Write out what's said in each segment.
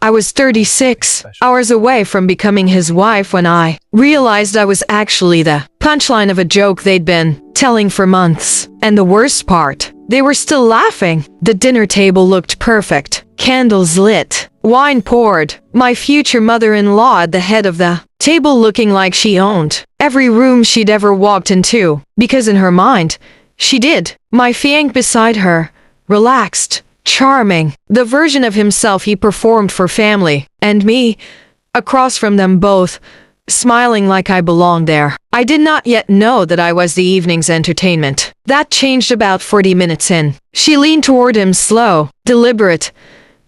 I was 36 hours away from becoming his wife when I realized I was actually the punchline of a joke they'd been telling for months. And the worst part, they were still laughing. The dinner table looked perfect. Candles lit. Wine poured. My future mother-in-law at the head of the table looking like she owned every room she'd ever walked into. Because in her mind, she did. My fiancé beside her, relaxed, charming, the version of himself he performed for family, and me, across from them both, smiling like I belonged there. I did not yet know that I was the evening's entertainment. That changed about 40 minutes in. She leaned toward him slow, deliberate,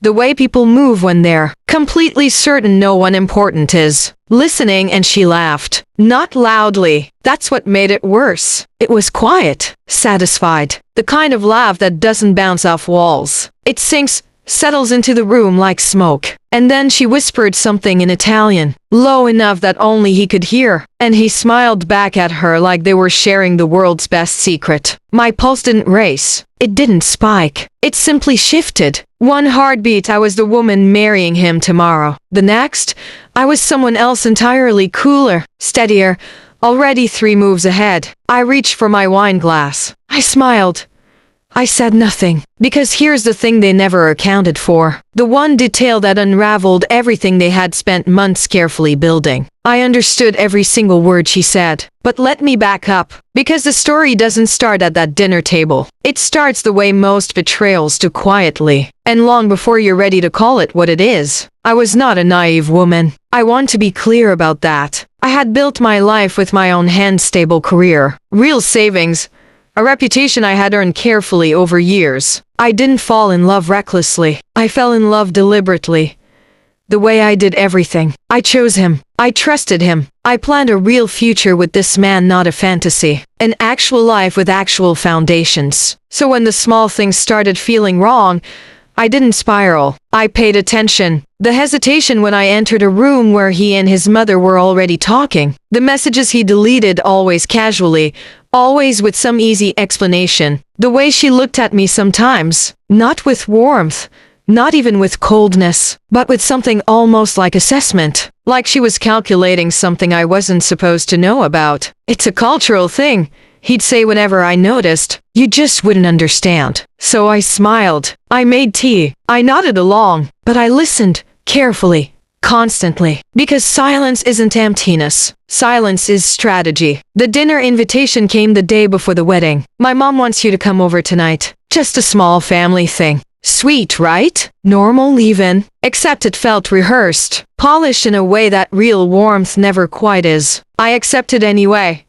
the way people move when they're completely certain no one important is listening, and she laughed. Not loudly. That's what made it worse. It was quiet, satisfied. The kind of laugh that doesn't bounce off walls. It sinks, settles into the room like smoke. And then she whispered something in Italian, low enough that only he could hear, and he smiled back at her like they were sharing the world's best secret. My pulse didn't race. It didn't spike. It simply shifted. One heartbeat, I was the woman marrying him tomorrow. The next, I was someone else entirely, cooler, steadier, already 3 moves ahead. I reached for my wine glass. I smiled. I said nothing, because here's the thing they never accounted for. The one detail that unraveled everything they had spent months carefully building. I understood every single word she said. But let me back up, because the story doesn't start at that dinner table. It starts the way most betrayals do, quietly, and long before you're ready to call it what it is. I was not a naive woman. I want to be clear about that. I had built my life with my own hands, stable career, real savings, a reputation I had earned carefully over years. I didn't fall in love recklessly. I fell in love deliberately. The way I did everything. I chose him. I trusted him. I planned a real future with this man, not a fantasy. An actual life with actual foundations. So when the small things started feeling wrong, I didn't spiral. I paid attention. The hesitation when I entered a room where he and his mother were already talking. The messages he deleted, always casually, always with some easy explanation. The way she looked at me sometimes, not with warmth, not even with coldness, but with something almost like assessment. Like she was calculating something I wasn't supposed to know about. It's a cultural thing, he'd say whenever I noticed. You just wouldn't understand. So I smiled. I made tea. I nodded along, but I listened, carefully, constantly. Because silence isn't emptiness. Silence is strategy. The dinner invitation came the day before the wedding. My mom wants you to come over tonight. Just a small family thing. Sweet, right? Normal leave-in. Except it felt rehearsed, polished in a way that real warmth never quite is. I accepted anyway.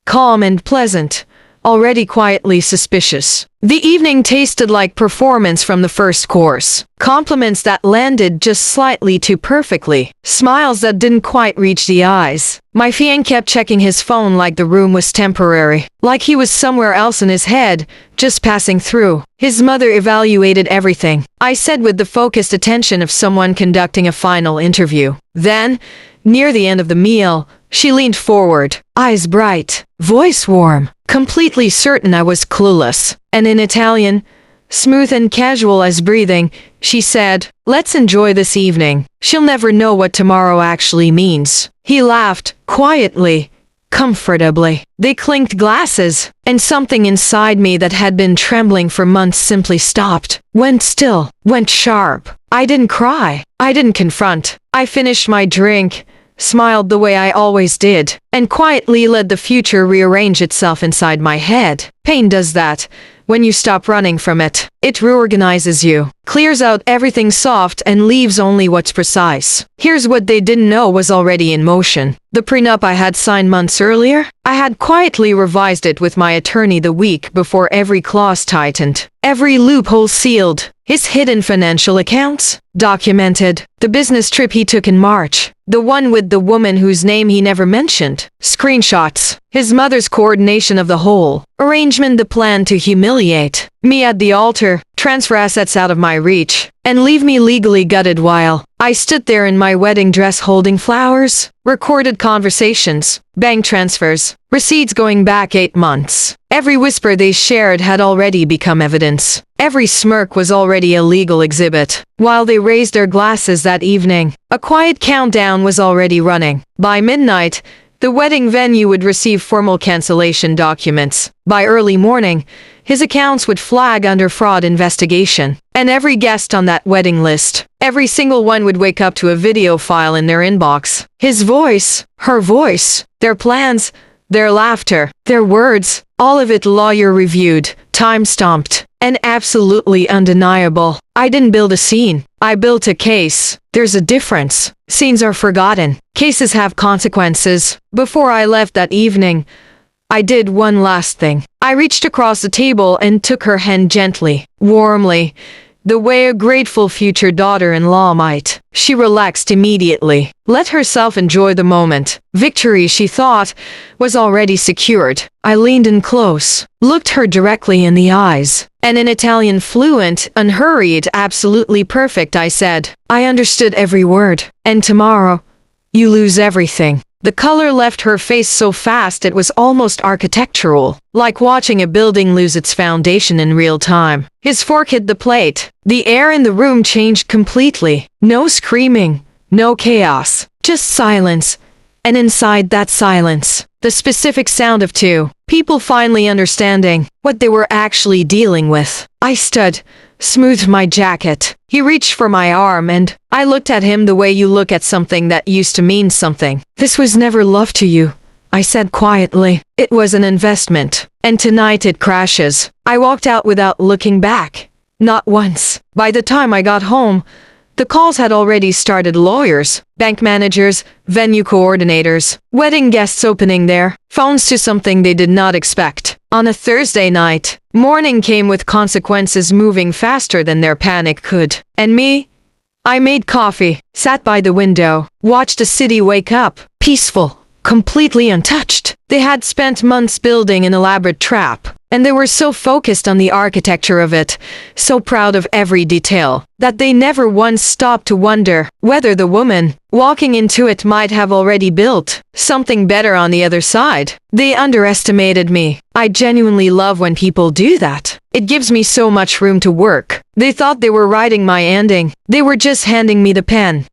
Calm and pleasant. Already quietly suspicious. The evening tasted like performance from the first course. Compliments that landed just slightly too perfectly. Smiles that didn't quite reach the eyes. My fiancé kept checking his phone like the room was temporary. Like he was somewhere else in his head, just passing through. His mother evaluated everything. I said with the focused attention of someone conducting a final interview. Then, near the end of the meal, she leaned forward, eyes bright, voice warm, completely certain I was clueless. And in Italian, smooth and casual as breathing, she said, "Let's enjoy this evening. She'll never know what tomorrow actually means." He laughed, quietly, comfortably. They clinked glasses, and something inside me that had been trembling for months simply stopped, went still, went sharp. I didn't cry. I didn't confront. I finished my drink, smiled the way I always did, and quietly let the future rearrange itself inside my head. Pain does that. When you stop running from it, it reorganizes you, clears out everything soft and leaves only what's precise. Here's what they didn't know was already in motion. The prenup I had signed months earlier, I had quietly revised it with my attorney the week before, every clause tightened, every loophole sealed, his hidden financial accounts documented. The business trip he took in March, the one with the woman whose name he never mentioned, screenshots, his mother's coordination of the whole arrangement, the plan to humiliate me at the altar, transfer assets out of my reach, and leave me legally gutted while I stood there in my wedding dress holding flowers, recorded conversations, bank transfers, receipts going back 8 months. Every whisper they shared had already become evidence. Every smirk was already a legal exhibit. While they raised their glasses that evening, a quiet countdown was already running. By midnight, the wedding venue would receive formal cancellation documents. By early morning, his accounts would flag under fraud investigation. And every guest on that wedding list, every single one would wake up to a video file in their inbox. His voice, her voice, their plans, their laughter, their words, all of it lawyer-reviewed, time-stamped, and absolutely undeniable. I didn't build a scene. I built a case. There's a difference. Scenes are forgotten. Cases have consequences. Before I left that evening, I did one last thing. I reached across the table and took her hand gently, warmly, the way a grateful future daughter-in-law might. She relaxed immediately, let herself enjoy the moment. Victory, she thought, was already secured. I leaned in close, looked her directly in the eyes, and in Italian fluent, unhurried, absolutely perfect, I said, I understood every word. And tomorrow, you lose everything. The color left her face so fast it was almost architectural, like watching a building lose its foundation in real time. His fork hit the plate. The air in the room changed completely. No screaming, no chaos, just silence. And inside that silence, the specific sound of two people finally understanding what they were actually dealing with. I stood, smoothed my jacket. He reached for my arm and I looked at him the way you look at something that used to mean something. This was never love to you, I said quietly. It was an investment. And tonight it crashes. I walked out without looking back. Not once. By the time I got home, the calls had already started. Lawyers, bank managers, venue coordinators, wedding guests opening their phones to something they did not expect. On a Thursday night, morning came with consequences moving faster than their panic could. And me? I made coffee, sat by the window, watched the city wake up, peaceful, completely untouched. They had spent months building an elaborate trap, and they were so focused on the architecture of it, so proud of every detail, that they never once stopped to wonder whether the woman walking into it might have already built something better on the other side. They underestimated me. I genuinely love when people do that. It gives me so much room to work. They thought they were writing my ending. They were just handing me the pen.